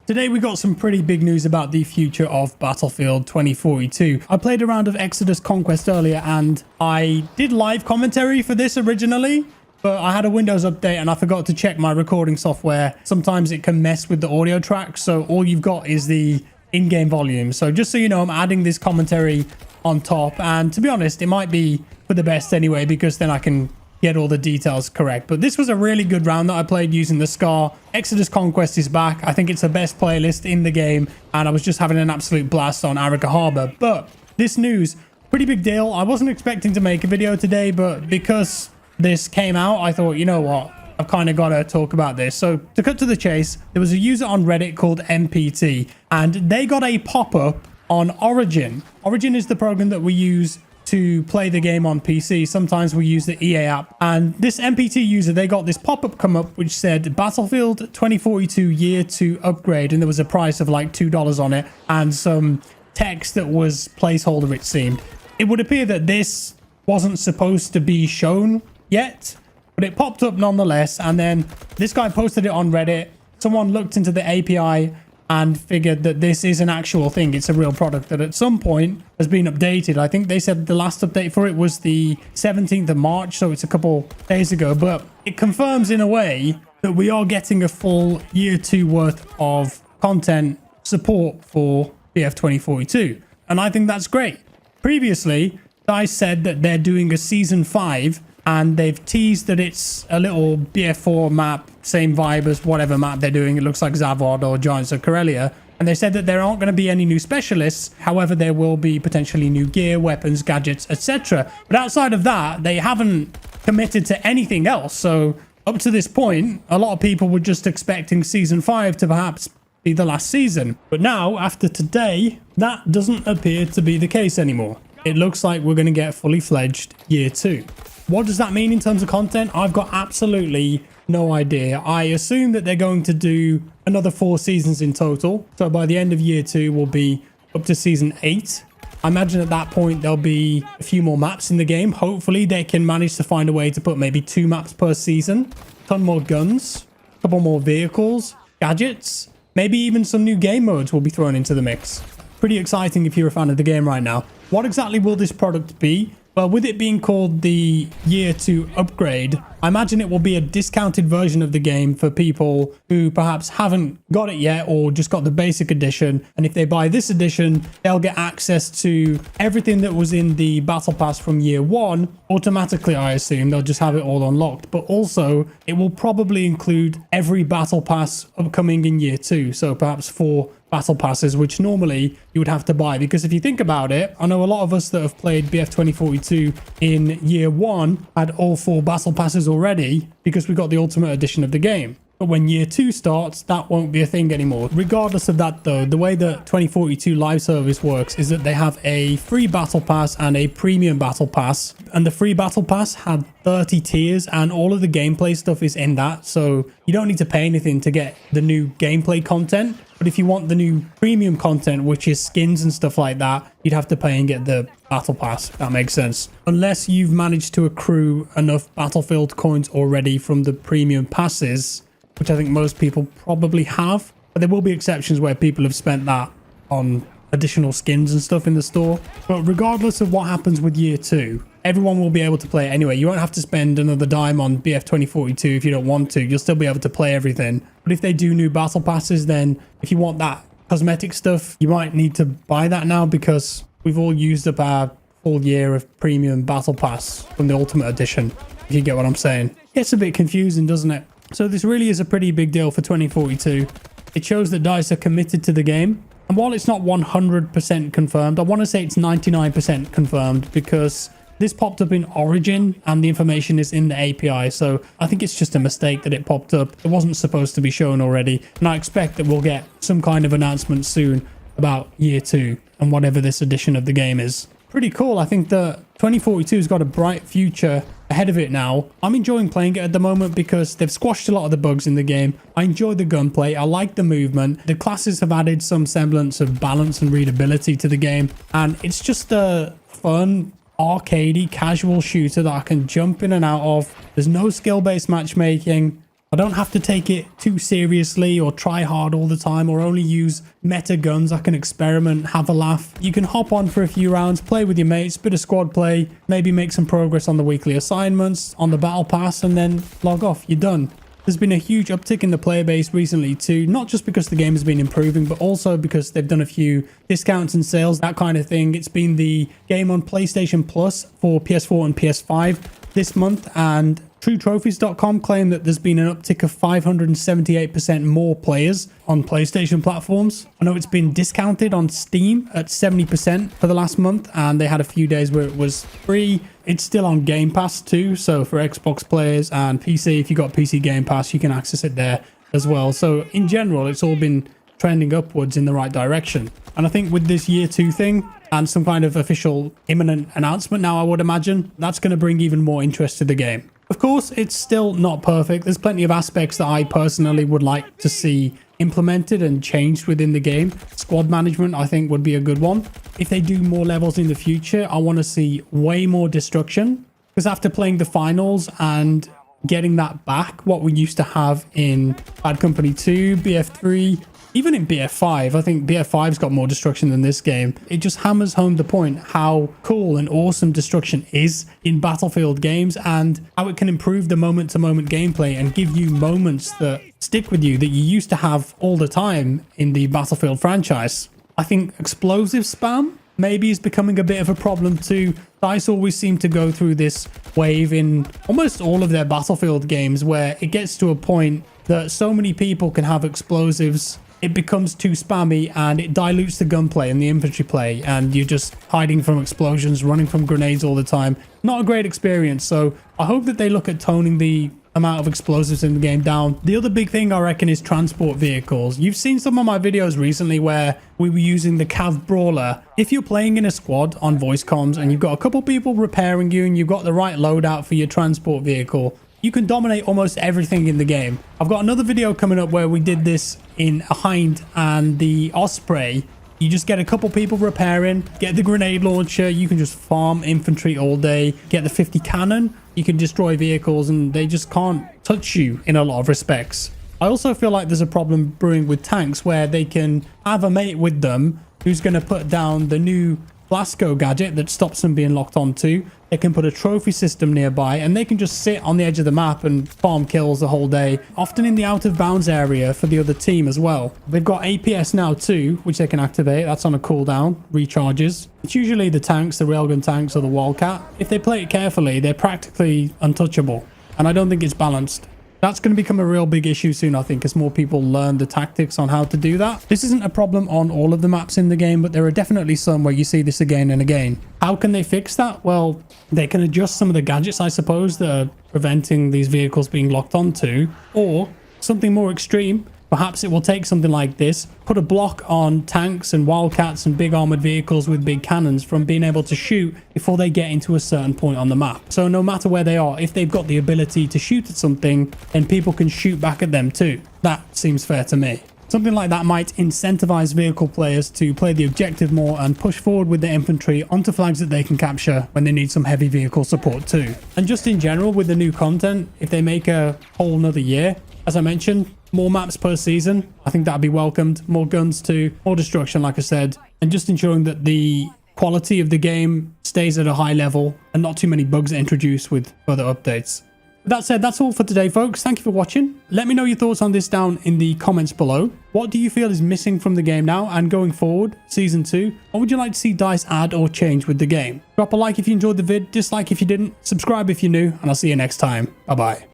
Today we got some pretty big news about the future of Battlefield 2042. I played a round of Exodus Conquest earlier and I did live commentary for this originally, but I had a Windows update and I forgot to check my recording software. Sometimes it can mess with the audio track, so all you've got is the in-game volume. So just so you know, I'm adding this commentary on top, and to be honest, it might be for the best anyway, because then I can get all the details correct. But this was a really good round that I played using the SCAR. Exodus Conquest is back. I think it's the best playlist in the game, and I was just having an absolute blast on Arica Harbor. But this news, pretty big deal. I wasn't expecting to make a video today, but because this came out, I thought, you know what, I've kind of got to talk about this. So to cut to the chase, there was a user on Reddit called MPT, and they got a pop-up on Origin. Origin is the program that we use to play the game on PC. Sometimes we use the EA app, and this MPT user, they got this pop-up come up which said Battlefield 2042 Year 2 upgrade, and there was a price of like $2 on it and some text that was placeholder, it seemed. It would appear that this wasn't supposed to be shown yet, but it popped up nonetheless, and then this guy posted it on Reddit. Someone looked into the API and figured that this is an actual thing. It's a real product that at some point has been updated. I think they said the last update for it was the 17th of March, so it's a couple days ago, but it confirms in a way that we are getting a full year 2 worth of content support for BF 2042, and I think that's great. Previously, DICE said that they're doing a season 5, and they've teased that it's a little BF4 map, same vibe as whatever map they're doing. It looks like Zavod or Giants of Karelia. And they said that there aren't going to be any new specialists. However, there will be potentially new gear, weapons, gadgets, etc. But outside of that, they haven't committed to anything else. So up to this point, a lot of people were just expecting Season 5 to perhaps be the last season. But now, after today, that doesn't appear to be the case anymore. It looks like we're going to get fully fledged Year 2. What does that mean in terms of content? I've got absolutely no idea. I assume that they're going to do another 4 seasons in total. So by the end of Year 2, we'll be up to Season 8. I imagine at that point, there'll be a few more maps in the game. Hopefully, they can manage to find a way to put maybe 2 maps per season. A ton more guns, a couple more vehicles, gadgets. Maybe even some new game modes will be thrown into the mix. Pretty exciting if you're a fan of the game right now. What exactly will this product be? Well, with it being called the Year 2 upgrade, I imagine it will be a discounted version of the game for people who perhaps haven't got it yet or just got the basic edition. And if they buy this edition, they'll get access to everything that was in the Battle Pass from Year 1. Automatically, I assume, they'll just have it all unlocked. But also, it will probably include every Battle Pass upcoming in Year 2. So perhaps 4 battle passes, which normally you would have to buy. Because if you think about it, I know a lot of us that have played BF 2042 in Year 1 had all 4 battle passes already because we got the Ultimate Edition of the game. But when Year 2 starts, that won't be a thing anymore. Regardless of that though, the way that 2042 live service works is that they have a free battle pass and a premium battle pass. And the free battle pass had 30 tiers and all of the gameplay stuff is in that. So you don't need to pay anything to get the new gameplay content. But if you want the new premium content, which is skins and stuff like that, you'd have to pay and get the battle pass, if that makes sense. Unless you've managed to accrue enough Battlefield coins already from the premium passes, which I think most people probably have. But there will be exceptions where people have spent that on additional skins and stuff in the store. But regardless of what happens with Year 2, everyone will be able to play it anyway. You won't have to spend another dime on BF 2042 if you don't want to. You'll still be able to play everything. But if they do new battle passes, then if you want that cosmetic stuff, you might need to buy that now, because we've all used up our full year of premium battle pass from the Ultimate Edition, if you get what I'm saying. It gets a bit confusing, doesn't it? So this really is a pretty big deal for 2042. It shows that DICE are committed to the game. And while it's not 100% confirmed, I want to say it's 99% confirmed, because this popped up in Origin and the information is in the API. So I think it's just a mistake that it popped up. It wasn't supposed to be shown already. And I expect that we'll get some kind of announcement soon about Year 2 and whatever this edition of the game is. Pretty cool. I think that 2042 has got a bright future ahead of it now. I'm enjoying playing it at the moment because they've squashed a lot of the bugs in the game. I enjoy the gunplay. I like the movement. The classes have added some semblance of balance and readability to the game. And it's just a fun, arcadey, casual shooter that I can jump in and out of. There's no skill-based matchmaking. I don't have to take it too seriously or try hard all the time or only use meta guns. I can experiment, have a laugh. You can hop on for a few rounds, play with your mates, bit of squad play, maybe make some progress on the weekly assignments, on the battle pass, and then log off. You're done. There's been a huge uptick in the player base recently too, not just because the game has been improving, but also because they've done a few discounts and sales, that kind of thing. It's been the game on PlayStation Plus for PS4 and PS5 this month, and TrueTrophies.com claim that there's been an uptick of 578% more players on PlayStation platforms. I know it's been discounted on Steam at 70% for the last month, and they had a few days where it was free. It's still on Game Pass too, so for Xbox players and PC, if you got PC Game Pass, you can access it there as well. So in general, it's all been trending upwards in the right direction. And I think with this year 2 thing and some kind of official imminent announcement now, I would imagine, that's going to bring even more interest to the game. Of course, it's still not perfect. There's plenty of aspects that I personally would like to see implemented and changed within the game. Squad management, I think, would be a good one. If they do more levels in the future, I want to see way more destruction. Because after playing the finals and getting that back, what we used to have in Bad Company 2, BF3, even in BF5, I think BF5's got more destruction than this game. It just hammers home the point how cool and awesome destruction is in Battlefield games and how it can improve the moment-to-moment gameplay and give you moments that stick with you that you used to have all the time in the Battlefield franchise. I think explosive spam maybe is becoming a bit of a problem too. DICE always seem to go through this wave in almost all of their Battlefield games where it gets to a point that so many people can have explosives, it becomes too spammy and it dilutes the gunplay and the infantry play, and you're just hiding from explosions, running from grenades all the time. Not a great experience, so I hope that they look at toning the amount of explosives in the game down. The other big thing I reckon is transport vehicles. You've seen some of my videos recently where we were using the Cav Brawler. If you're playing in a squad on voice comms and you've got a couple people repairing you and you've got the right loadout for your transport vehicle, you can dominate almost everything in the game. I've got another video coming up where we did this in Hind and the Osprey. You just get a couple people repairing, get the grenade launcher, you can just farm infantry all day, get the 50 cannon, you can destroy vehicles and they just can't touch you in a lot of respects. I also feel like there's a problem brewing with tanks where they can have a mate with them who's going to put down the new Blasco gadget that stops them being locked onto. They can put a trophy system nearby and they can just sit on the edge of the map and farm kills the whole day, often in the out of bounds area for the other team as well. They've got APS now too, which they can activate. That's on a cooldown, recharges. It's usually the tanks, the railgun tanks or the Wildcat. If they play it carefully, they're practically untouchable, and I don't think it's balanced. That's going to become a real big issue soon, I think, as more people learn the tactics on how to do that. This isn't a problem on all of the maps in the game, but there are definitely some where you see this again and again. How can they fix that? Well, they can adjust some of the gadgets, I suppose, that are preventing these vehicles being locked onto, or something more extreme. Perhaps it will take something like this, put a block on tanks and Wildcats and big armored vehicles with big cannons from being able to shoot before they get into a certain point on the map. So no matter where they are, if they've got the ability to shoot at something, then people can shoot back at them too. That seems fair to me. Something like that might incentivize vehicle players to play the objective more and push forward with their infantry onto flags that they can capture when they need some heavy vehicle support too. And just in general with the new content, if they make a whole nother year, as I mentioned, more maps per season, I think that'd be welcomed. More guns too, more destruction, like I said, and just ensuring that the quality of the game stays at a high level and not too many bugs are introduced with further updates. With that said, that's all for today, folks. Thank you for watching. Let me know your thoughts on this down in the comments below. What do you feel is missing from the game now and going forward, Season 2? What would you like to see DICE add or change with the game? Drop a like if you enjoyed the vid, dislike if you didn't, subscribe if you're new, and I'll see you next time. Bye-bye.